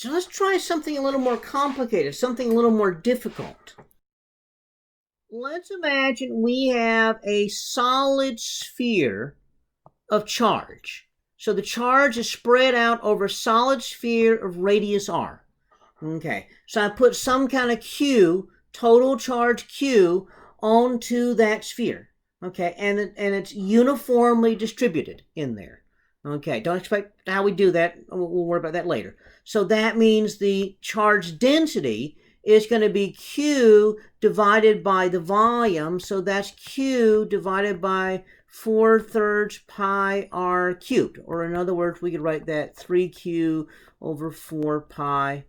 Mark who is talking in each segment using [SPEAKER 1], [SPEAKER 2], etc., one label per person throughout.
[SPEAKER 1] So let's try something a little more complicated, something a little more difficult. Let's imagine we have a solid sphere of charge. So the charge is spread out over a solid sphere of radius r. Okay, so I put some kind of Q, total charge Q, onto that sphere. Okay, and it's uniformly distributed in there. Okay, don't expect how we do that. We'll worry about that later. So that means the charge density is going to be Q divided by the volume. So that's Q divided by 4/3 pi r cubed. Or in other words, we could write that 3Q over 4 pi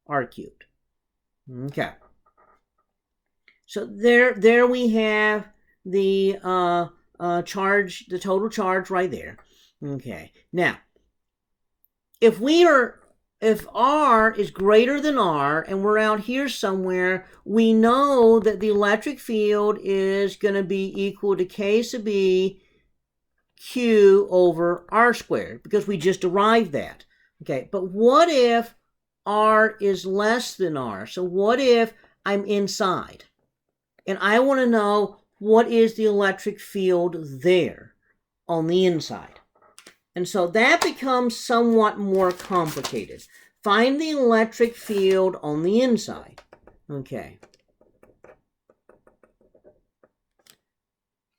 [SPEAKER 1] r cubed. Okay. So there we have the charge, the total charge right there. Okay. Now, if R is greater than R and we're out here somewhere, we know that the electric field is going to be equal to K sub B Q over R squared because we just derived that. Okay, but what if R is less than R? So what if I'm inside and I want to know what is the electric field there on the inside? And so that becomes somewhat more complicated. Find the electric field on the inside. Okay.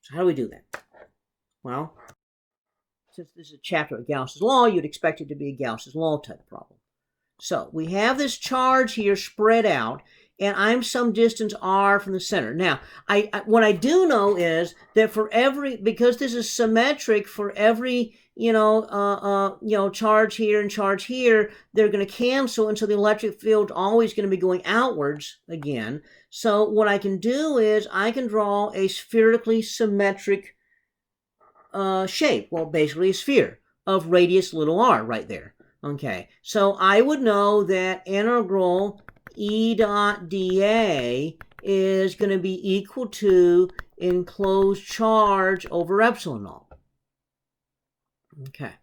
[SPEAKER 1] So how do we do that? Well, since this is a chapter of Gauss's law, you'd expect it to be a Gauss's law type problem. So we have this charge here spread out, and I'm some distance r from the center. Now, what I do know is that for every, because this is symmetric, for every charge here and charge here, they're going to cancel, and so the electric field is always going to be going outwards again. So what I can do is I can draw a spherically symmetric shape. Well, basically a sphere of radius little r right there. Okay, so I would know that integral E dot dA is going to be equal to enclosed charge over epsilon naught. Okay,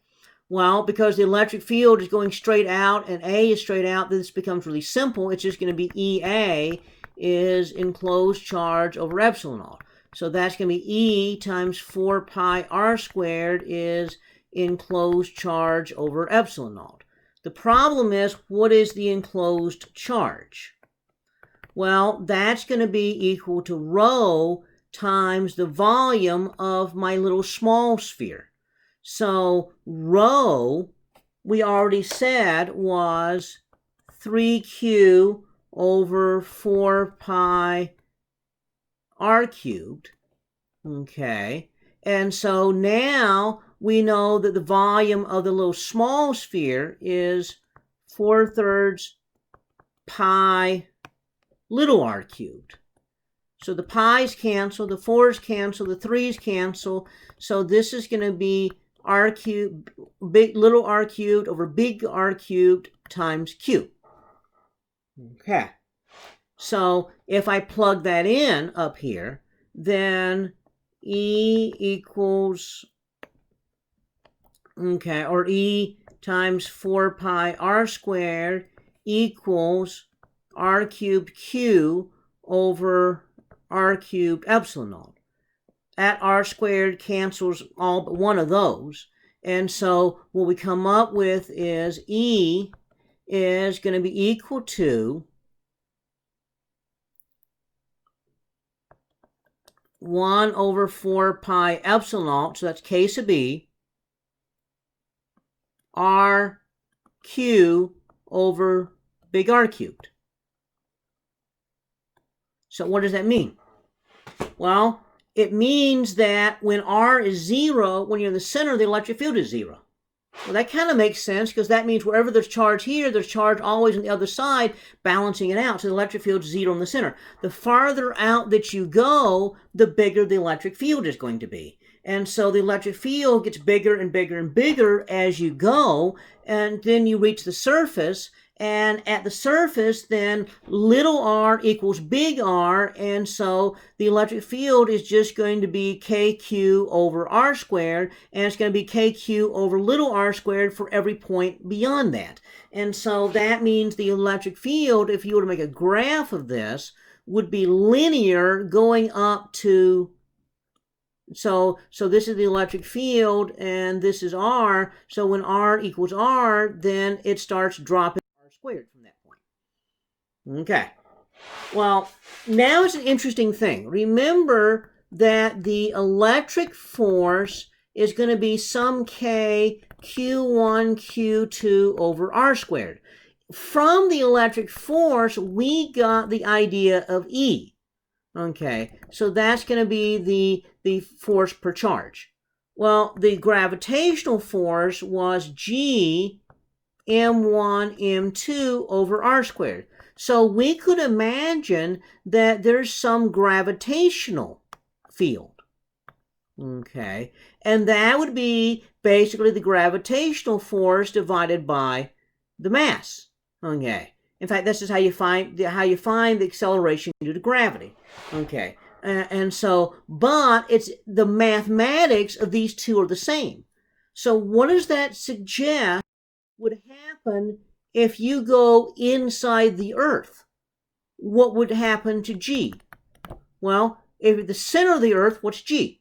[SPEAKER 1] well, because the electric field is going straight out and A is straight out, this becomes really simple. It's just going to be EA is enclosed charge over epsilon naught. So that's going to be E times 4 pi r squared is enclosed charge over epsilon naught. The problem is, what is the enclosed charge? Well, that's going to be equal to rho times the volume of my little small sphere. So rho, we already said, was 3Q over 4 pi r cubed. Okay, and so now we know that the volume of the little small sphere is 4/3 pi little r cubed. So the pi's cancel, the 4's cancel, the 3's cancel. So this is going to be r cubed, little r cubed over big R cubed times Q. Okay. So if I plug that in up here, then E equals, okay, or E times 4 pi r squared equals r cubed Q over r cubed epsilon naught. That r squared cancels all but one of those. And so what we come up with is E is going to be equal to 1 over 4 pi epsilon naught, so that's K sub E, r q over big R cubed. So what does that mean? Well, it means that when R is 0, when you're in the center, the electric field is 0. Well, that kind of makes sense because that means wherever there's charge here, there's charge always on the other side, balancing it out. So the electric field is 0 in the center. The farther out that you go, the bigger the electric field is going to be. And so the electric field gets bigger and bigger and bigger as you go, and then you reach the surface, And at the surface, then little r equals big R, and so the electric field is just going to be kq over r squared, and it's going to be kq over little r squared for every point beyond that. And so that means the electric field, if you were to make a graph of this, would be linear going up to, so this is the electric field, and this is R. So when R equals R, then it starts dropping R squared from that point. Okay. Well, now it's an interesting thing. Remember that the electric force is going to be some K Q1 Q2 over R squared. From the electric force, we got the idea of E. Okay, so that's going to be the force per charge. Well, the gravitational force was G m1 m2 over r squared. So we could imagine that there's some gravitational field. Okay, and that would be basically the gravitational force divided by the mass. Okay. In fact, this is how you find the acceleration due to gravity. Okay, and so, but it's the mathematics of these two are the same. So what does that suggest would happen if you go inside the Earth? What would happen to G? Well, if at the center of the Earth, what's G?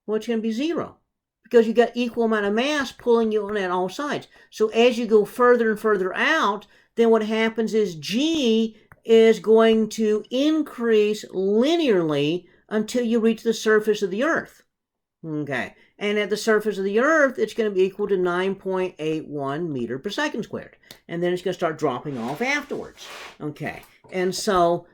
[SPEAKER 1] Well, it's going to be 0. Because you got equal amount of mass pulling you on all sides. So as you go further and further out, then what happens is G is going to increase linearly until you reach the surface of the Earth. Okay, and at the surface of the Earth, it's going to be equal to 9.81 meter per second squared. And then it's going to start dropping off afterwards. Okay, and so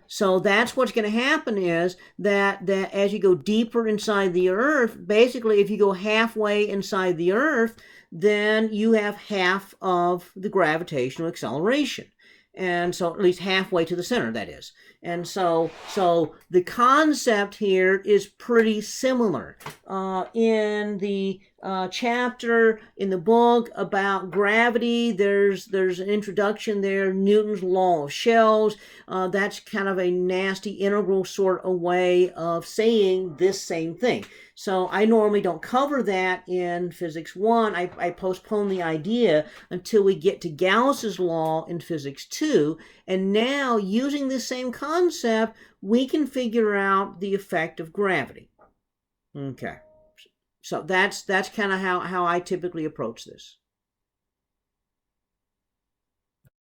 [SPEAKER 1] that's what's going to happen is that as you go deeper inside the Earth, basically if you go halfway inside the Earth, then you have half of the gravitational acceleration. And so at least halfway to the center, that is. And so the concept here is pretty similar. In the chapter in the book about gravity, there's an introduction there, Newton's law of shells. That's kind of a nasty integral sort of way of saying this same thing. So I normally don't cover that in Physics 1. I postpone the idea until we get to Gauss's law in Physics 2. And now, using this same concept, we can figure out the effect of gravity. Okay. So that's kind of how I typically approach this.